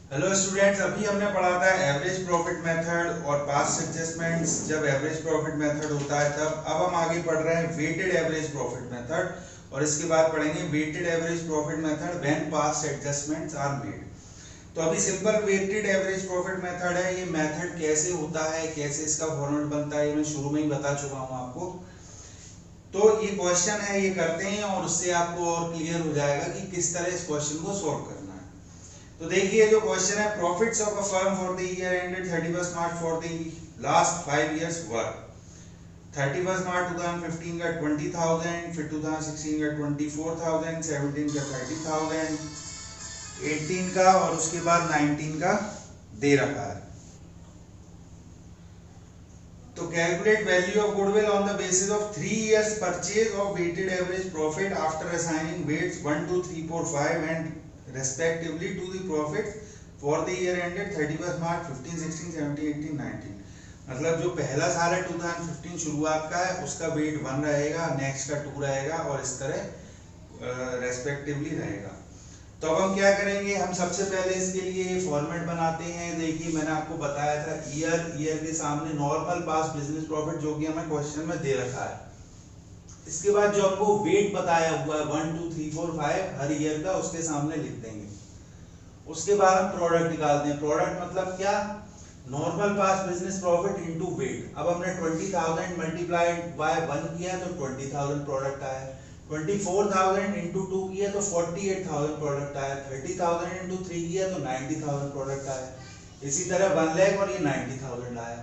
Hello students, अभी हमने पढ़ा था एवरेज प्रॉफिट मेथड और पास्ट एडजस्टमेंट्स जब एवरेज प्रॉफिट मेथड होता है तब। अब हम आगे पढ़ रहे हैं वेटेड एवरेज प्रॉफिट मेथड और इसके बाद पढ़ेंगे weighted average profit method when past adjustments are made. तो अभी simple weighted average profit method है। ये मेथड कैसे होता है, कैसे इसका फॉर्मूला बनता है, ये मैं शुरू में ही बता चुका हूँ आपको। तो ये क्वेश्चन है, ये करते हैं और उससे आपको और क्लियर हो जाएगा कि किस तरह इस क्वेश्चन को सॉल्व करना है। तो देखिए जो क्वेश्चन है, profits of a firm for the year ended 31 March for the last 5 years were 31 March 2015 का 20,000, फिर 2016 का 24,000, 17 का 30,000, 18 का और उसके बाद 19 का दे रखा है। तो calculate value of goodwill on the basis of 3 years purchase of weighted average profit after assigning weights 1 2 3 4 5 and respectively to the profit for the year ended 31 March 15 16 17 18 19। मतलब जो पहला साल है 2015 शुरुआत का है, उसका वेट 1 रहेगा, नेक्स्ट का 2 रहेगा और इस तरह रेस्पेक्टिवली रहेगा। तो अब हम क्या करेंगे, हम सबसे पहले इसके लिए फॉर्मेट बनाते हैं। देखिए मैंने आपको बताया था ईयर के सामने नॉर्मल पास बिजनेस प्रॉफिट जो कि हमें क्वेश्चन में दे रखा है। इसके बाद जो आपको वेट बताया हुआ है 1 2 3 4 5 हर ईयर का, उसके सामने लिख देंगे। उसके बाद हम प्रोडक्ट निकालते हैं। प्रोडक्ट मतलब क्या, normal past business profit into wait. अब हमने 20,000 मल्टीप्लाइड बाय 1 किया तो 20,000 प्रोडक्ट आया, 24,000 इंटू 2 किया तो 48,000 प्रोडक्ट आया, 30,000 इंटू 3 किया तो 90,000 प्रोडक्ट आया। इसी तरह 1 लाख और ये 90,000 आया।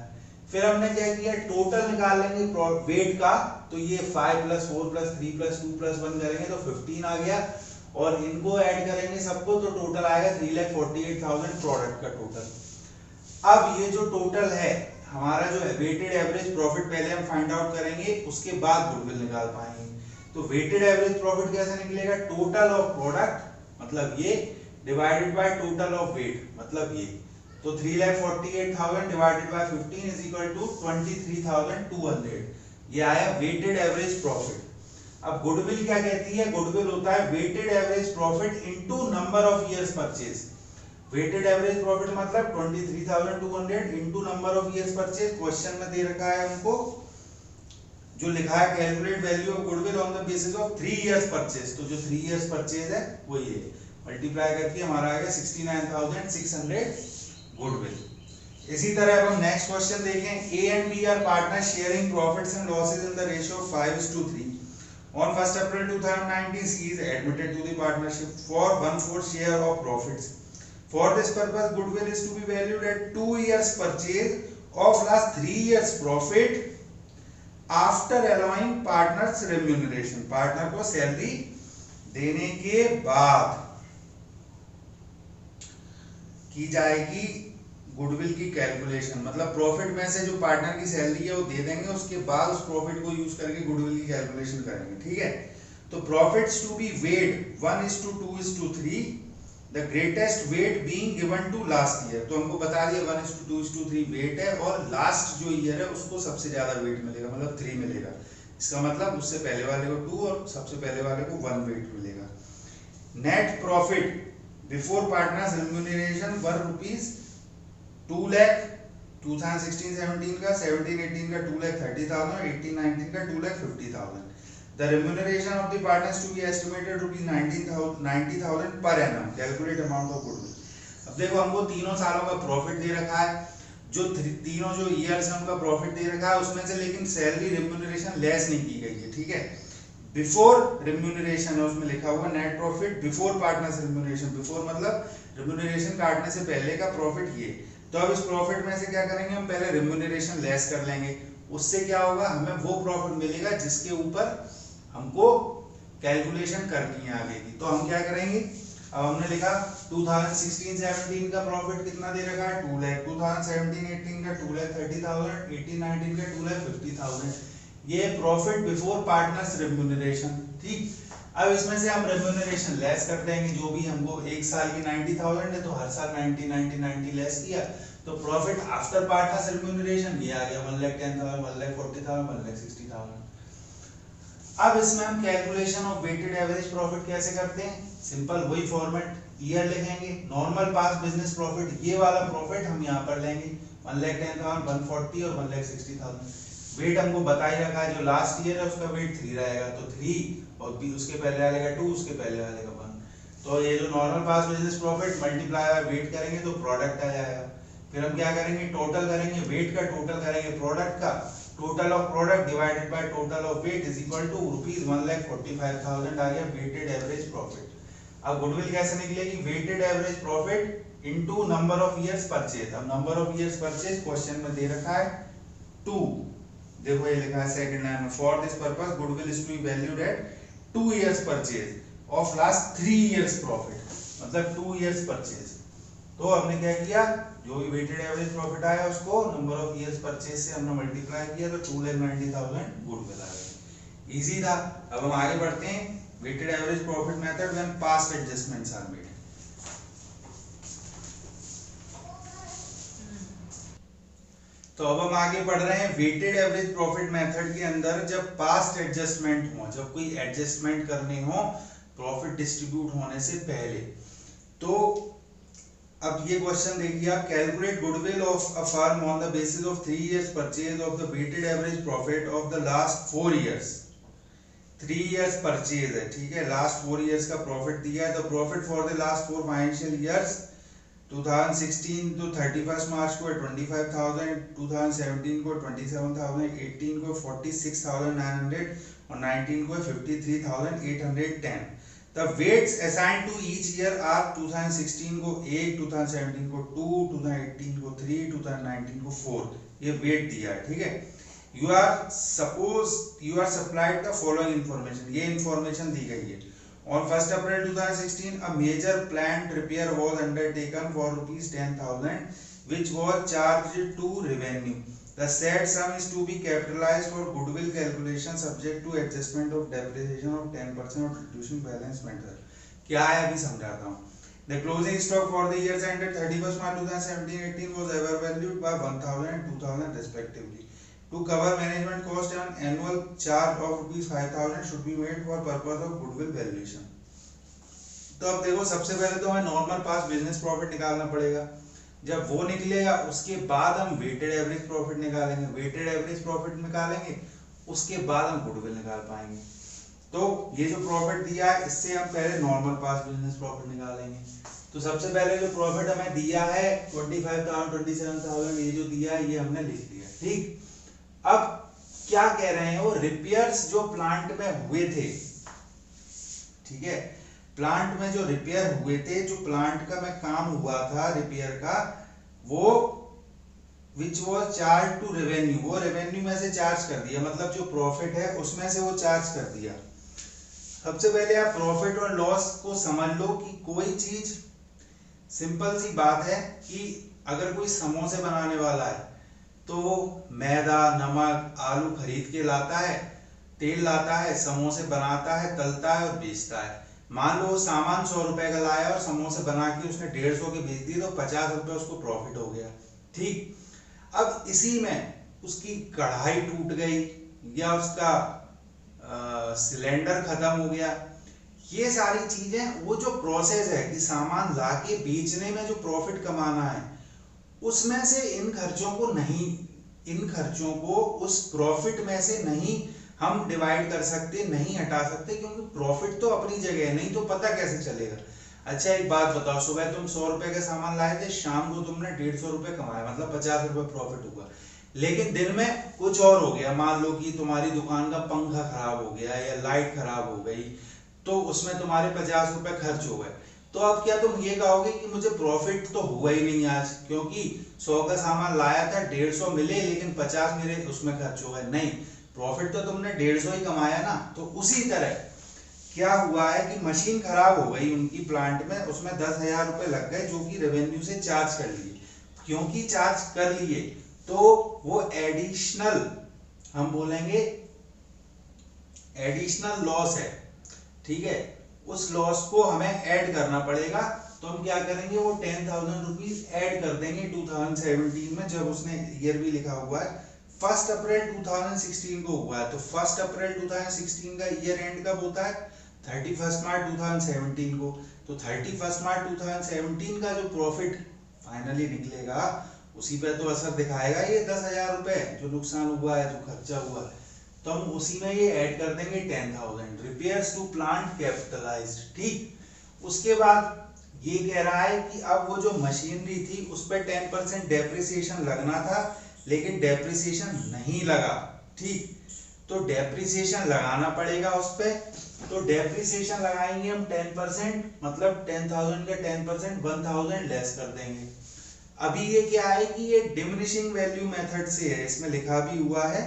फिर हमने क्या किया, टोटल निकाल लेंगे वेट का। तो ये 5 + 4 + 3 + 2 + 1 करेंगे तो 15 आ गया और इनको ऐड करेंगे सबको तो टोटल आएगा 3,48,000 प्रोडक्ट का टोटल। अब ये जो टोटल है हमारा जो है वेटेड एवरेज प्रॉफिट पहले हम फाइंड आउट करेंगे, उसके बाद गुडविल निकाल पाएंगे। तो वेटेड एवरेज प्रॉफिट कैसे निकलेगा, टोटल ऑफ प्रोडक्ट मतलब ये divided by total of weight मतलब ये। तो 3,48,000 divided by 15 is equal to 23,200। ये आया वेटेड एवरेज प्रॉफिट। अब गुडविल क्या कहती है, गुडविल होता है weighted average profit into number of years purchase. Weighted average profit मतलब 23,200 into number of years purchase. Question में दे रखा है हमको, जो लिखा है calculate value of goodwill on the basis of 3 years purchase. तो जो 3 इयर्स परचेज है वो ये मल्टीप्लाई करके हमारा आएगा 69,600 गुडविल। इसी तरह अब हम नेक्स्ट क्वेश्चन देखें। A and B are partner sharing profits and losses in the ratio of 5:3। On 1st April 2019, she is admitted to the partnership for 1/4 share of profits. For this purpose, goodwill is to be valued at 2 years purchase of last 3 years profit after allowing partners remuneration. Partner को salary देने के बाद की जाएगी goodwill की calculation. मतलब profit में से जो पार्टनर की सैलरी है वो दे देंगे, उसके बाद उस प्रॉफिट को यूज करके गुडविल की कैलकुलेशन करेंगे। ठीक है, तो profits to be weighed 1:2:3, the greatest weight being given to last year. तो हमको बता दिया 1:2:3 वेट है और लास्ट जो ईयर है उसको सबसे ज्यादा वेट मिलेगा, मतलब 3 मिलेगा। इसका मतलब उससे पहले वाले को 2 और सबसे पहले वाले को 1 वेट मिलेगा। Net profit before partners remuneration were ₹2 lakh 2016-17 का, 17-18 का 2,30,000, 18-19 का 2,50,000। The remuneration of the partners to be estimated ₹90,000 per annum. Calculate amount of goodwill. अब देखो हमको तीनों सालों का प्रॉफिट दे रखा है, जो तीनों जो ईयर्स हैं उनका प्रॉफिट दे रखा है उसमें से, लेकिन सैलरी रेम्यूनरेशन लेस नहीं की गई है। ठीक है, बिफोर रेम्यूनरेशन है उसमें लिखा हुआ net profit before partners remuneration. Before मतलब रेम्यूनरेशन काटने से पहले का प्रॉफिट ये। तो अब इस प्रॉफिट में से क्या करेंगे, हम पहले रेम्यूनरेशन लेस कर लेंगे। उससे क्या होगा, हमें वो प्रॉफिट मिलेगा जिसके ऊपर हमको कैलकुलेशन करनी है आगे की। तो हम क्या करेंगे, अब हमने लिखा 2016-17 का प्रॉफिट कितना दे रखा है 2 लाख, 2017-18 का 2,30,000, 18-19 का 2,50,000। ये प्रॉफिट बिफोर पार्टनर्स रेम्यूनरेशन। ठीक, अब इसमें से हम रेम्यूनरेशन लेस कर देंगे। जो भी हमको एक साल की 90,000 है तो हर साल 90 लेस किया तो प्रॉफिट आफ्टर पार्टनर्स रेम्यूनरेशन ये आ गया 1,10,000, 1,40,000, 1,60,000। अब इसमें हम calculation of weighted average profit कैसे करते हैं, सिंपल वही फॉर्मेट ईयर लिखेंगे, नॉर्मल पास बिजनेस प्रॉफिट, ये वाला प्रॉफिट हम यहाँ पर लेंगे 1,10,000, 140 और 1,60,000। वेट हमको बता ही रखा है, जो लास्ट ईयर है उसका वेट 3 रहेगा, तो 3 और उसके पहले वाले का 2, उसके पहले वाले का 1। तो ये जो normal past business profit multiply by weight करेंगे तो प्रोडक्ट आ जाएगा। फिर हम क्या करेंगे, टोटल करेंगे, वेट का टोटल करेंगे प्रोडक्ट का, total of product divided by total of weight is equal to rupees 1,45,000 आ गया वेटेड एवरेज प्रॉफिट। अब गुडविल कैसे निकलेगी, weighted average profit into number of years purchase. अब number of years purchase question में दे रखा है 2, देखो ये लिखा है सेकंड लाइन में, for this purpose goodwill is to be valued at 2 years purchase of last 3 years profit, मतलब 2 इयर्स परचेज। तो हमने क्या किया, जो भी वेटेड एवरेज प्रॉफिट आया उसको नंबर ऑफ इयर्स परचेज से हमने मल्टीप्लाई किया तो 2,90,000 गुडविल आ गई। इजी था। अब हम आगे बढ़ते हैं, weighted average profit method when past adjustments are made. तो अब हम आगे बढ़ रहे हैं, वेटेड एवरेज प्रॉफिट मेथड के अंदर जब पास्ट एडजस्टमेंट हो, जब कोई एडजस्टमेंट करने हो प्रॉफिट डिस्ट्रीब्यूट होने से पहले। तो अब ये क्वेश्चन देखिए आप, calculate goodwill of a firm on the basis of 3 years purchase of the weighted average profit of the last 4 years. 3 years purchase है, ठीक है, लास्ट 4 इयर्स का प्रॉफिट दिया है। The profit for the last 4 financial years 2016 तो 31 मार्च को 25,000, 2017 को 27,000, 18 को 46,900 और 19 को 53,810। The weights assigned to each year are 2016 को 1, 2017 को 2, 2018 को 3, 2019 को 4, ये weight दिया है, ठीक है। You are supplied the following information, ये information दी गई है। On 1st April 2016, a major plant repair was undertaken for ₹10,000, which was charged to revenue. The said sum is to be capitalized for goodwill calculation subject to adjustment of depreciation of 10% of reducing balance method. क्या है अभी समझाता हूँ। The closing stock for the years ended 31st March 2017-18 was ever valued by 1,000 and 2,000 respectively. To cover management cost, an annual charge of ₹5,000 should be made for purpose of goodwill valuation. तो अब देखो, सबसे पहले तो हमें normal past business profit निकालना पड़ेगा। जब वो निकलेगा उसके बाद हम वेटेड एवरेज प्रॉफिट निकालेंगे, वेटेड एवरेज प्रॉफिट निकालेंगे उसके बाद हम गुडविल निकाल पाएंगे। तो ये जो प्रॉफिट दिया है इससे हम पहले नॉर्मल पास बिजनेस प्रॉफिट निकालेंगे। तो सबसे पहले जो प्रॉफिट हमें दिया है 25,000, 27,000, ये जो दिया है ये हमने लिख दिया, ठीक। अब क्या कह रहे हैं, वो रिपेयर्स जो प्लांट में हुए थे, ठीक है, प्लांट में जो रिपेयर हुए थे, जो प्लांट का में काम हुआ था रिपेयर का, वो which was charge to revenue, वो रेवेन्यू में से चार्ज कर दिया, मतलब जो प्रॉफिट है उसमें से वो चार्ज कर दिया। सबसे पहले आप प्रॉफिट और लॉस को समझ लो कि कोई चीज, सिंपल सी बात है कि अगर कोई समोसे बनाने वाला है तो वो मैदा, नमक, आलू खरीद के लाता है, तेल लाता है, समोसे बनाता है, तलता है और बेचता है। मान लो सामान 100 रुपए का लाया और समोसे बना के उसने 150 के बेच दिए तो 50 रुपए उसको प्रॉफिट हो गया, ठीक। अब इसी में उसकी कढ़ाई टूट गई या उसका सिलेंडर खत्म हो गया, ये सारी चीजें, वो जो प्रोसेस है कि सामान लाके बेचने में जो प्रॉफिट कमाना है उसमें से इन खर्चों को उस प्रॉफिट में से नहीं हम डिवाइड कर सकते, नहीं हटा सकते, क्योंकि प्रॉफिट तो अपनी जगह है, नहीं तो पता कैसे चलेगा। अच्छा एक बात बताओ, सुबह तुम 100 रुपए का सामान लाए थे, शाम को तुमने 150 रुपए कमाए, मतलब 50 रुपए प्रॉफिट हुआ। लेकिन दिन में कुछ और हो गया, मान लो कि तुम्हारी दुकान का पंखा खराब हो गया या लाइट खराब हो गई, तो उसमें तुम्हारे 50 रुपए खर्च हो गए। तो अब क्या तुम ये कहोगे कि मुझे प्रॉफिट तो हुआ ही नहीं आज, क्योंकि 100 का सामान लाया था, 150 मिले लेकिन 50 मेरे उसमें खर्च हो गए? नहीं, प्रॉफिट तो तुमने 150 ही कमाया ना। तो उसी तरह क्या हुआ है कि मशीन खराब हो गई उनकी प्लांट में, उसमें 10,000 रुपए लग गए जो कि रेवेन्यू से चार्ज कर लिए। क्योंकि चार्ज कर लिए तो वो एडिशनल, हम बोलेंगे एडिशनल लॉस है, ठीक है, उस लॉस को हमें ऐड करना पड़ेगा। तो हम क्या करेंगे, वो 10,000 रुपीज ऐड कर देंगे 2017 में, जब उसने ईयर भी लिखा हुआ है 1 अप्रैल 2016 को हुआ है, तो 1 अप्रैल 2016 का ईयर एंड कब होता है? 31 मार्च 2017 को। तो 31 मार्च 2017 का जो प्रॉफिट फाइनली निकलेगा उसी पे तो असर दिखाएगा ये 10,000 रुपए जो नुकसान हुआ है, जो खर्चा हुआ है, तो हम उसी में ये ऐड कर देंगे 10,000 रिपेयर्स टू प्लांट कैपिटलाइज्ड। ठीक, उसके बाद ये कह रहा है कि अब वो जो मशीनरी थी उस पर 10% डेप्रिसिएशन लगना था, लेकिन डेप्रिसिएशन नहीं लगा। ठीक, तो डेप्रिसिएशन लगाना पड़ेगा उस पे। तो डेप्रिसिएशन लगाएंगे हम 10%, मतलब 10,000 का 10% 1,000 लेस कर देंगे। अभी ये क्या है कि ये डिमिनिशिंग वैल्यू मेथड से है, इसमें लिखा भी हुआ है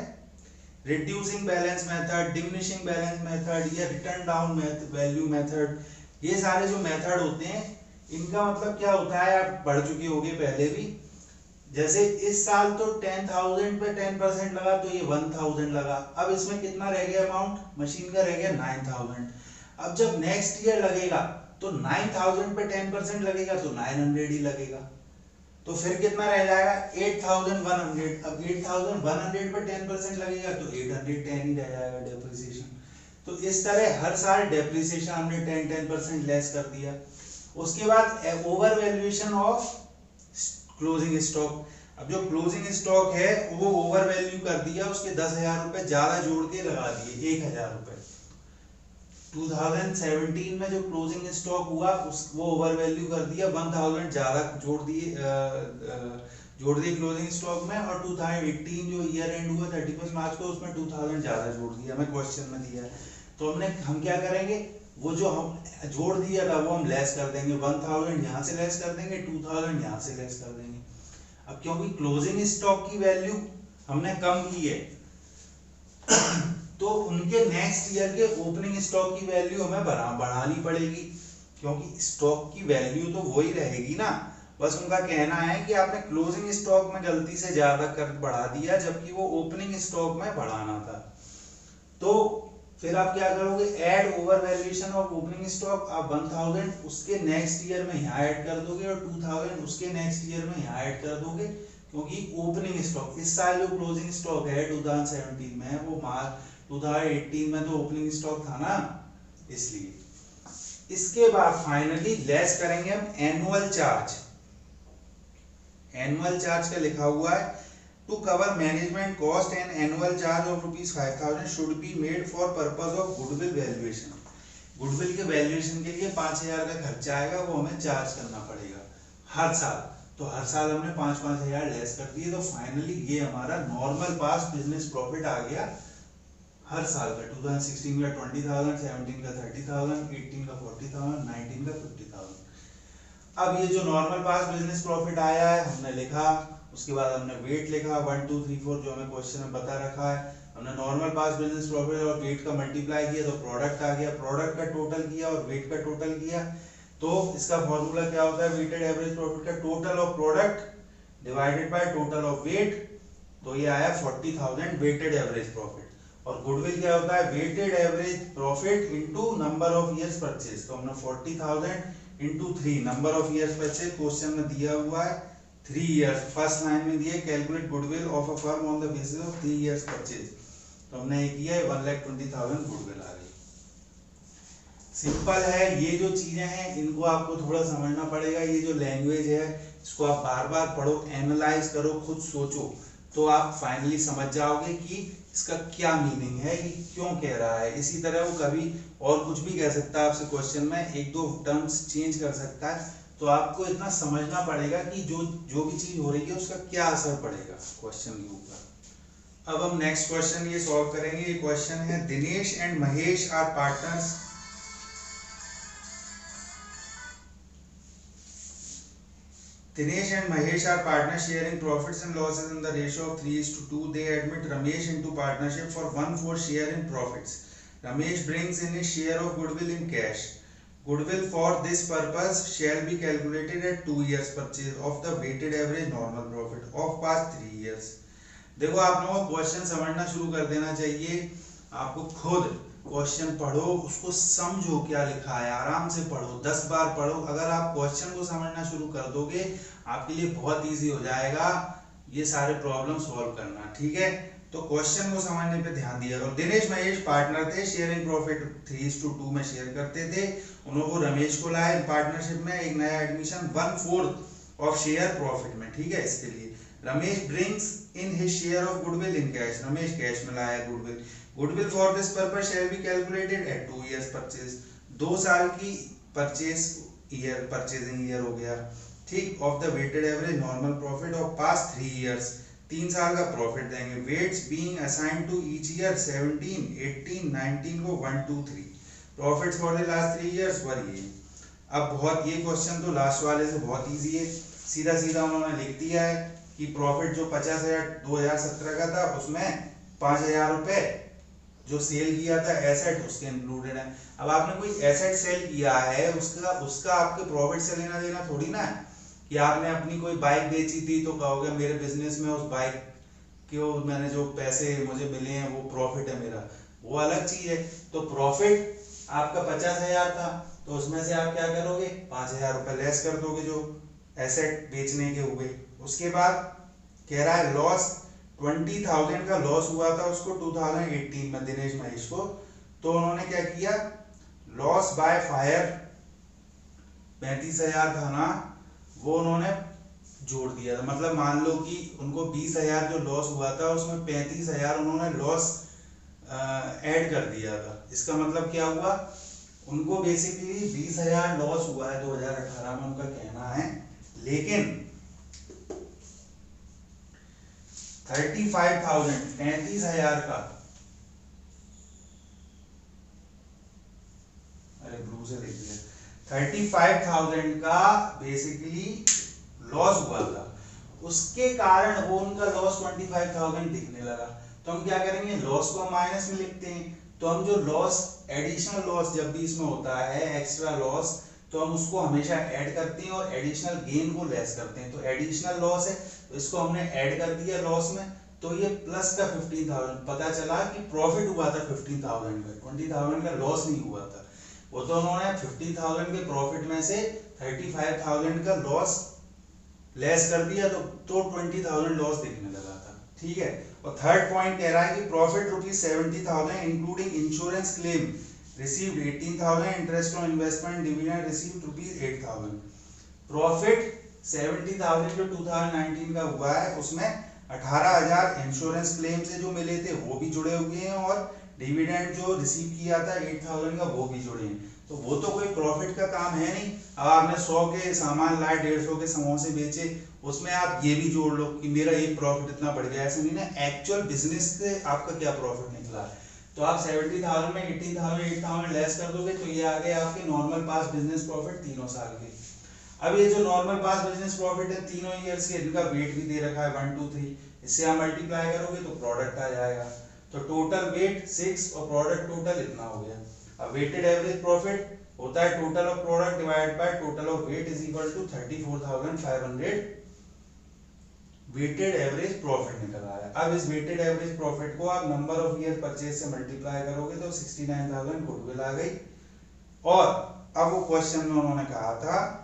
reducing balance method, diminishing balance method या रिटर्न डाउन वैल्यू मेथड। ये सारे जो मेथड होते हैं इनका मतलब क्या होता है आप पढ़ चुके होंगे पहले भी। जैसे इस साल तो 10,000 पे 10% लगा तो ये 1,000 लगा। अब इसमें कितना रह गया अमाउंट मशीन का, रह गया 9,000। अब जब नेक्स्ट ईयर लगेगा तो 9,000 पे 10% लगेगा तो 900 ही लगेगा, तो फिर कितना रह जाएगा 8,100। अब 8,100 पे 10% लगेगा तो 810 ही रह जाएगा डेप्रिसिएशन। तो इस तरह हर साल डेप्रिसिएशन हमने 10% लेस कर दिया। उसके बाद over valuation of closing stock. अब जो क्लोजिंग स्टॉक है वो ओवर वैल्यू कर दिया, उसके 10,000 रुपए ज्यादा जोड़ के लगा दिए 1,000 रुपए। 2017 में जो क्लोजिंग स्टॉक हुआ वो ओवर वैल्यू कर दिया, 1,000 ज्यादा जोड़ दिए क्लोजिंग स्टॉक में। और 2018 जो ईयर एंड हुआ 31 मार्च को उसमें 2,000 ज्यादा जोड़ दिया, हमें क्वेश्चन में दिया है। तो हम क्या करेंगे, वो जो हम जोड़ दिया था वो हम लेस कर देंगे, 1,000 यहाँ से लेस कर देंगे, 2,000 यहाँ से लेस कर देंगे। अब क्योंकि क्लोजिंग स्टॉक की वैल्यू हमने कम की है तो उनके नेक्स्ट ईयर के ओपनिंग स्टॉक की वैल्यू हमें बढ़ानी पड़ेगी, क्योंकि स्टॉक की वैल्यू तो वही रहेगी ना। बस उनका कहना है कि आपने क्लोजिंग स्टॉक में गलती से ज्यादा कर बढ़ा दिया जबकि वो ओपनिंग स्टॉक में बढ़ाना था। तो फिर आप क्या करोगे, add over valuation of opening stock. आप 1,000 उसके नेक्स्ट ईयर में यहाँ ऐड कर दोगे और 2,000 उसके नेक्स्ट ईयर में यहाँ ऐड कर दोगे, क्योंकि ओपनिंग स्टॉक इस साल जो क्लोजिंग स्टॉक है 2017 में वो मार्च 2018 में तो ओपनिंग स्टॉक था ना, इसलिए। इसके बाद फाइनली लेस करेंगे हम एनुअल चार्ज। एनुअल चार्ज का लिखा हुआ है to cover management cost and annual charge of ₹5,000 should be made for purpose of goodwill valuation. Goodwill के वैल्यूएशन के लिए 5,000 का खर्चा आएगा, वो हमें चार्ज करना पड़ेगा हर साल। तो हर साल हमने 5,000 लेस कर दिए, तो फाइनली ये हमारा नॉर्मल पास बिजनेस प्रॉफिट आ गया हर साल का। 2016 का 20,000, 17 का 30,000, 18 का 40,000, 19 का 50,000। अब ये जो नॉर्मल पास बिजनेस प्रॉफिट आया है हमने लिखा, उसके बाद हमने वेट लिखा 1 2 3 4 जो हमें क्वेश्चन में बता रखा है। हमने नॉर्मल पास बिजनेस प्रॉफिट और वेट का मल्टीप्लाई किया तो प्रोडक्ट आ गया, प्रोडक्ट का टोटल किया और वेट का टोटल किया। तो इसका फॉर्मूला क्या होता है, वेटेड एवरेज प्रॉफिट का total of product divided by total of weight. तो ये आया 40,000 वेटेड एवरेज प्रॉफिट। और गुडविल क्या होता है, weighted average profit into number of years purchase. तो हमने 40,000 into 3 number of years purchase question में दिया हुआ है 3 इयर्स। फर्स्ट लाइन में दिया calculate goodwill of a firm on the basis of 3 years purchase. तो हमने ये किया 1,20,000 गुडविल आ गई। सिंपल है, ये जो चीजें हैं इनको आपको थोड़ा समझना पड़ेगा। ये जो लैंग्वेज है इसको आप बार बार पढ़ो, एनालाइज करो, खुद सोचो, तो आप फाइनली समझ जाओगे कि इसका क्या मीनिंग है, कि क्यों कह रहा है। इसी तरह वो कभी और कुछ भी कह सकता है आपसे क्वेश्चन में, एक दो टर्म्स चेंज कर सकता है। तो आपको इतना समझना पड़ेगा कि जो भी चीज हो रही है उसका क्या असर पड़ेगा क्वेश्चन के ऊपर। अब हम नेक्स्ट क्वेश्चन ये सॉल्व करेंगे। ये क्वेश्चन है Dinesh and Mahesh are partners. Dinesh and Mahesh are partners sharing profits and losses in the ratio of 3:2. They admit Ramesh into partnership for 1/4 share in profits. Ramesh brings in his share of goodwill in cash. Goodwill for this purpose shall be calculated at 2 years purchase of the weighted average normal profit of past 3 years. देखो आप लोगों को question समझना शुरू कर देना चाहिए। आपको खुद क्वेश्चन पढ़ो, उसको समझो क्या लिखा है, आराम से पढ़ो, 10 बार पढ़ो। अगर आप क्वेश्चन को समझना शुरू कर दोगे आपके लिए बहुत इजी हो जाएगा ये सारे प्रॉब्लम सॉल्व करना, ठीक है। तो क्वेश्चन को समझने पे ध्यान दिया करो। दिनेश महेश पार्टनर थे, शेयरिंग प्रॉफिट 3:2 में शेयर करते थे। उनको रमेश को लाए पार्टनरशिप में, एक नया एडमिशन 1/4 ऑफ शेयर प्रॉफिट में, ठीक है। इसके लिए Ramesh brings in his share of goodwill in cash, Ramesh cash में लाया goodwill. Goodwill for this purpose shall be calculated at 2 years purchase, 2 साल की परचेजिंग ईयर हो गया, ठीक। Of the weighted average normal profit of past 3 years, 3 साल का profit देंगे। Weights being assigned to each year 17, 18, 19 को 1, 2, 3 profits for the last 3 years वर ये। अब बहुत ये क्वेश्चन तो लास्ट वाले से बहुत इजी है, सीधा सीधा उन्होंने लिख दिया है कि प्रॉफिट जो 50,000 2017 का था उसमें 5,000 रुपए जो सेल किया था एसेट उसके इंक्लूडेड है। अब आपने कोई एसेट सेल किया है उसका आपके प्रॉफिट से लेना देना थोड़ी ना है कि आपने अपनी कोई बाइक बेची थी तो कहोगे मेरे बिजनेस में उस बाइक के मैंने जो पैसे मुझे मिले हैं वो प्रॉफिट है मेरा, वो अलग चीज है। तो प्रॉफिट आपका 50,000 था तो उसमें से आप क्या करोगे 5,000 रुपए लेस कर दोगे जो एसेट बेचने के हुए। उसके बाद कह रहा है लॉस 20,000 का लॉस हुआ था उसको 2018 में दिनेश महेश को, तो उन्होंने क्या किया लॉस बाय फायर 35,000 था ना, वो उन्होंने जोड़ दिया था। मतलब मान लो कि उनको 20,000 जो लॉस हुआ था उसमें 35,000 उन्होंने लॉस ऐड कर दिया था। इसका मतलब क्या हुआ उनको बेसिकली 20,000 लॉस हुआ है 2018 में उनका कहना है, लेकिन 35,000 का अरे ब्लू से देख लिया 35,000 का बेसिकली लॉस हुआ था, उसके कारण वो उनका लॉस 25,000 दिखने लगा। तो हम क्या करेंगे लॉस को माइनस में लिखते हैं, तो हम जो लॉस एडिशनल लॉस जब भी इसमें होता है एक्स्ट्रा लॉस तो हम उसको हमेशा ऐड करते हैं और एडिशनल गेन को लेस करते हैं। तो एडिशनल लॉस है तो इसको हमने ऐड कर दिया लॉस में, तो ये प्लस का 15,000 पता चला कि प्रॉफिट हुआ था 15,000 का, 20,000 का लॉस नहीं हुआ था। वो तो उन्होंने 15,000 के प्रॉफिट में से 35,000 का लॉस लेस कर दिया तो 20,000 लॉस दिखने लगा था, ठीक है। और थर्ड पॉइंट कह रहा है कि profit ₹70,000 including insurance claim received 18,000, interest on investment dividend received ₹8,000। Profit 70,000 जो 2019 का हुआ है उसमें 18,000 इंश्योरेंस क्लेम से जो मिले थे वो भी जुड़े हुए हैं और डिविडेंड जो रिसीव किया था 8,000 का वो भी जुड़े हैं। तो वो तो कोई प्रॉफिट का काम है नहीं। अब आपने 100 के सामान लाए 150 के समोसे बेचे, उसमें आप ये भी जोड़ लो कि मेरा ये प्रॉफिट इतना बढ़ गया, ऐसा नहीं ना। एक्चुअल बिजनेस से आपका क्या प्रॉफिट निकला है, तो आप 70,000 में 18,000 8,000 लेस कर दोगे तो ये आ गए आपके नॉर्मल पास बिजनेस प्रॉफिट तीनों साल के। अब ये जो नॉर्मल पास बिजनेस प्रॉफिट है तीनों ईयर्स के, इनका वेट भी दे रखा है 1, 2, 3, इससे आप मल्टीप्लाई करोगे तो प्रोडक्ट आ जाएगा। तो टोटल वेट 6 और प्रोडक्ट टोटल इतना हो गया। अब वेटेड एवरेज प्रॉफिट होता है total of product divide by total of weight is equal to 34,500 weighted average profit निकल आया। अब इस वेटेड एवरेज प्रॉफिट को आप नंबर ऑफ ईयर परचेज से मल्टीप्लाई करोगे तो 69,000 गुडविल आ गई। और अब वो क्वेश्चन में उन्होंने कहा था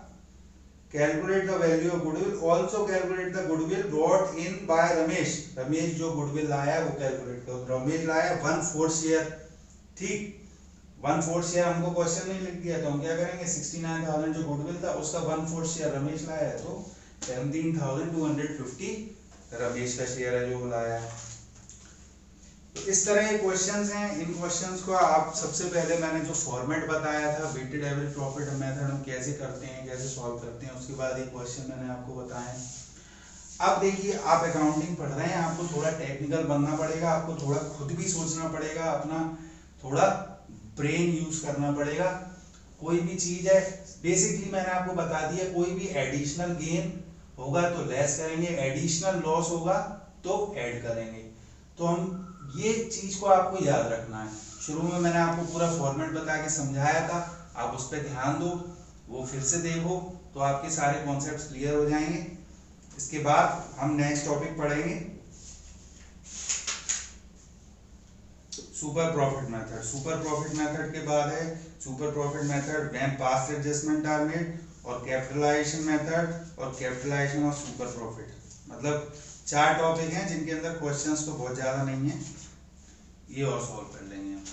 calculate the value of goodwill, also calculate the goodwill brought in by Ramesh. Ramesh जो गुडविल लाया है वो कैलकुलेट करो। रमेश लाया 1/4 शेयर, ठीक। 1/4 शेयर हमको क्वेश्चन नहीं लिख दिया तो हम क्या करेंगे 69,000 जो गुडविल था उसका 1/4 शेयर रमेश लाया है तो 17,250 रमेश का शेयर है जो लाया है। तो इस तरह के क्वेश्चंस हैं। इन क्वेश्चंस को आप सबसे पहले मैंने जो फॉर्मेट बताया था वेटेड एवरेज प्रॉफिट मेथड हम कैसे करते हैं कैसे सॉल्व करते हैं, उसके बाद एक क्वेश्चन मैंने आपको बताया। अब देखिए आप अकाउंटिंग पढ़ रहे हैं, आपको थोड़ा टेक्निकल बनना पड़ेगा, आपको थोड़ा खुद भी सोचना पड़ेगा, अपना थोड़ा ब्रेन यूज करना पड़ेगा। कोई भी चीज है बेसिकली मैंने आपको बता दिया, कोई भी एडिशनल गेन होगा तो लेस करेंगे, एडिशनल लॉस होगा तो ऐड करेंगे। तो हम ये चीज को आपको याद रखना है। शुरू में मैंने आपको पूरा फॉर्मेट बता के समझाया था, आप उस पर ध्यान दो, वो फिर से देखो तो आपके सारे कॉन्सेप्ट्स क्लियर हो जाएंगे। इसके बाद हम नेक्स्ट टॉपिक पढ़ेंगे super profit method. Super profit method के बाद है super profit method when past adjustment are made और कैपिटलाइजेशन मेथड और कैपिटलाइजेशन ऑफ सुपर प्रॉफिट। मतलब 4 टॉपिक हैं जिनके अंदर क्वेश्चंस तो बहुत ज़्यादा नहीं है, ये और सॉल्व कर लेंगे हम।